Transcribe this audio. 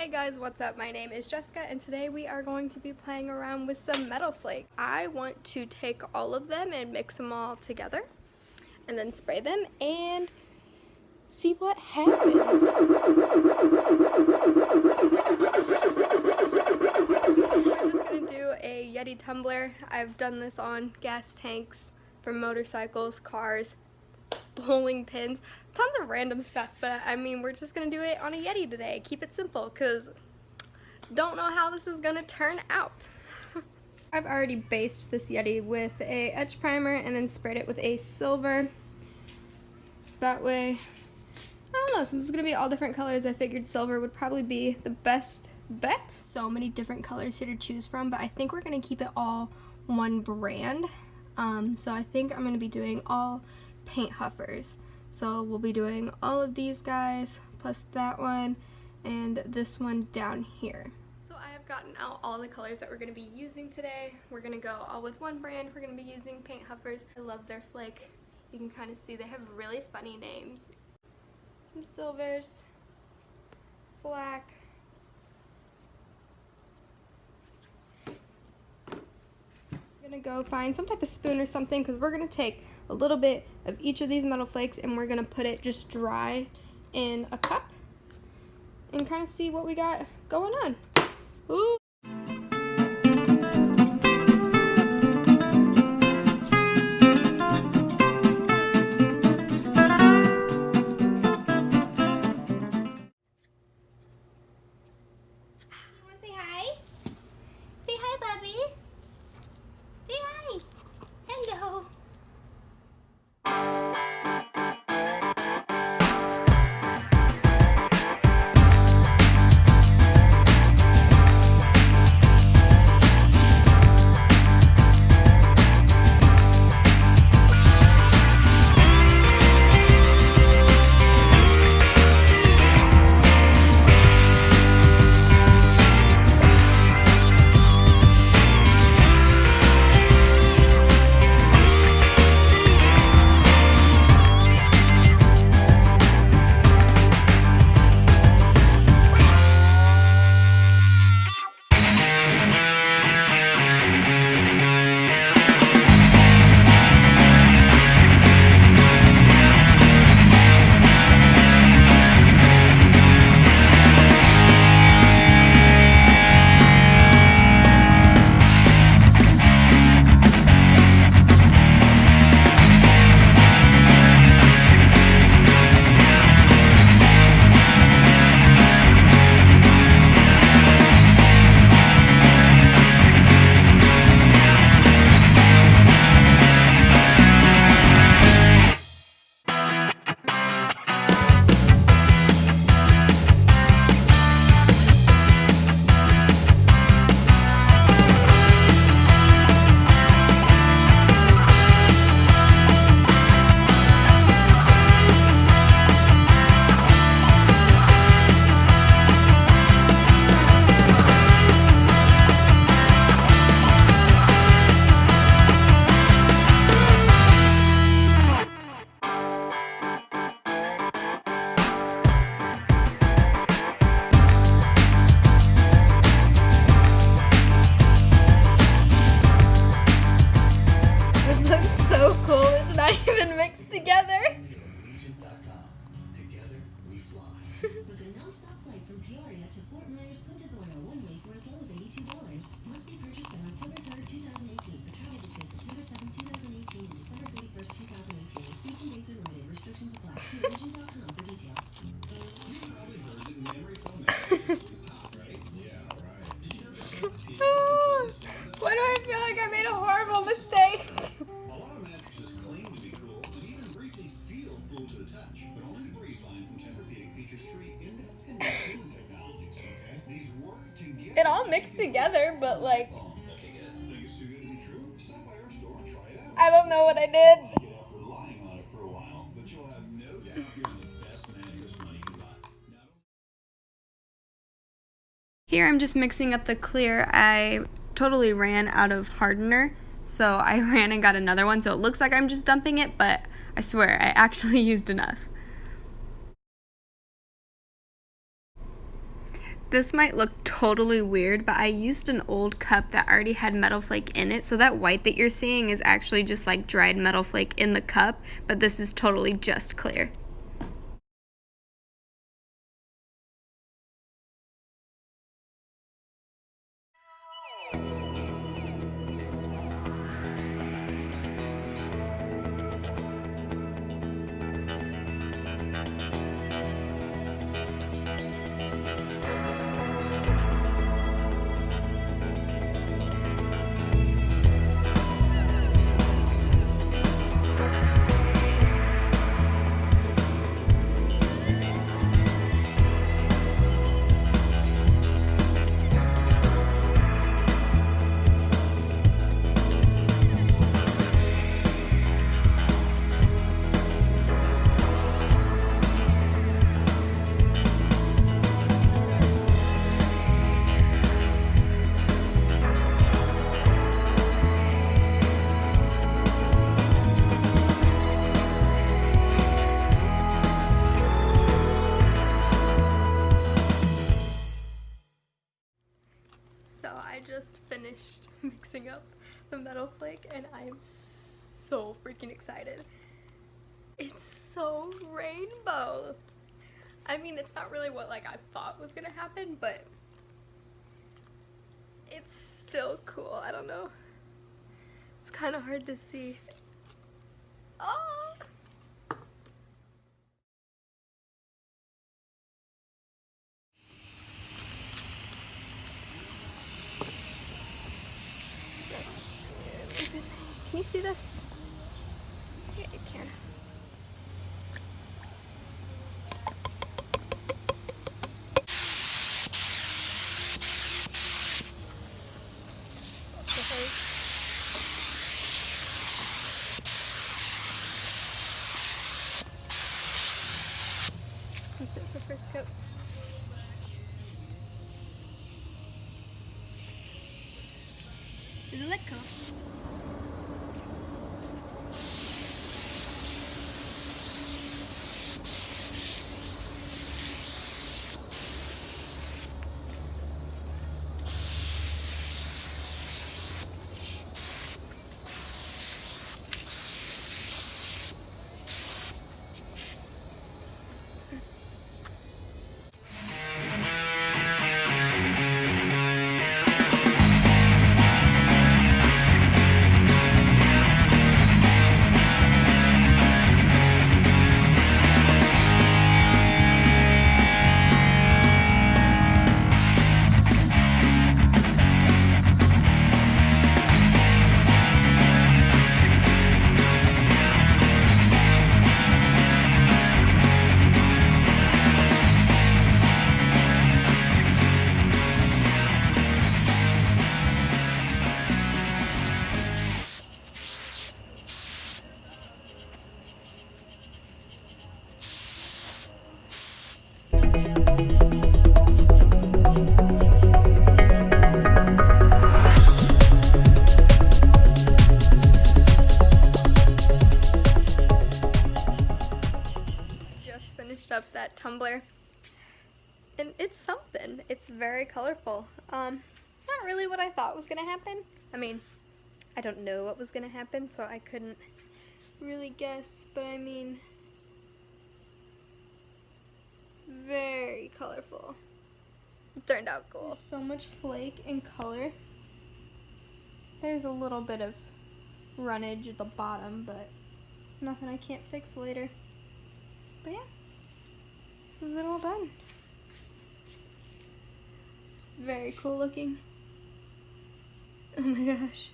Hey guys, what's up? My name is Jessica and today we are going to be playing around with some metal flake. I want to take all of them and mix them all together and then spray them and see what happens. We're just going to do a Yeti tumbler. I've done this on gas tanks for motorcycles, cars, bowling pins, tons of random stuff, but I mean we're just gonna do it on a Yeti today. Keep it simple because don't know how this is gonna turn out. I've already based this Yeti with a edge primer and then sprayed it with a silver. That way, I don't know, since it's gonna be all different colors, I figured silver would probably be the best bet. So many different colors here to choose from, but I think we're gonna keep it all one brand. So I think I'm gonna be doing all paint huffers. So we'll be doing all of these guys plus that one and this one down here. So I have gotten out all the colors that we're going to be using today. We're going to go all with one brand. We're going to be using paint huffers. I love their flake. You can kind of see they have really funny names. Some silvers, black, gonna go find some type of spoon or something because we're gonna take a little bit of each of these metal flakes and we're gonna put it just dry in a cup and kind of see what we got going on. Ooh. You wanna say hi? Say hi, Bubby. Say hi. Hello. So cool, it's not even mixed together. With a non-stop flight from Peoria to Fort Myers, Punta Gorda, one way for as low as $82. Must be purchased on October 3rd, 2018. For travel between September 7, 2018 and December 31st, 2018. Seats and dates are limited. Restrictions apply. See Origin.com for details. You probably heard that memory foam actually pop, right? Yeah, right. Did you know that? Why do I feel like I made a horrible mistake? A lot of mattresses claim to be cool, and even briefly feel cool to the touch. But only the Breeze line from Tempur-Pedic features 3 independent cooling technologies. Okay, these work together. It all mixed together, but like, Okay, good. Think it's too good to be true? Stop by our store and try it out. I don't know what I did. Get off relying on it for a while, but you'll have no doubt you're the best mattress money can buy. Here I'm just mixing up the clear. I totally ran out of hardener, so I ran and got another one, so it looks like I'm just dumping it, but I swear I actually used enough. This might look totally weird, but I used an old cup that already had metal flake in it, so that white that you're seeing is actually just like dried metal flake in the cup, but this is totally just clear. So I just finished mixing up the metal flake and I am so freaking excited. It's so rainbow. I mean, it's not really what like I thought was gonna happen, but it's still cool. I don't know. It's kind of hard to see. Oh! Can you see this? Yeah, you can. This is the first coat. Lecker. Up that tumbler, and it's something. It's very colorful. Not really what I thought was gonna happen. I mean, I don't know what was gonna happen, so I couldn't really guess, but I mean, it's very colorful. It turned out cool. There's so much flake and color. There's a little bit of runnage at the bottom, but it's nothing I can't fix later. But yeah. This is it all done. Very cool looking. Oh my gosh.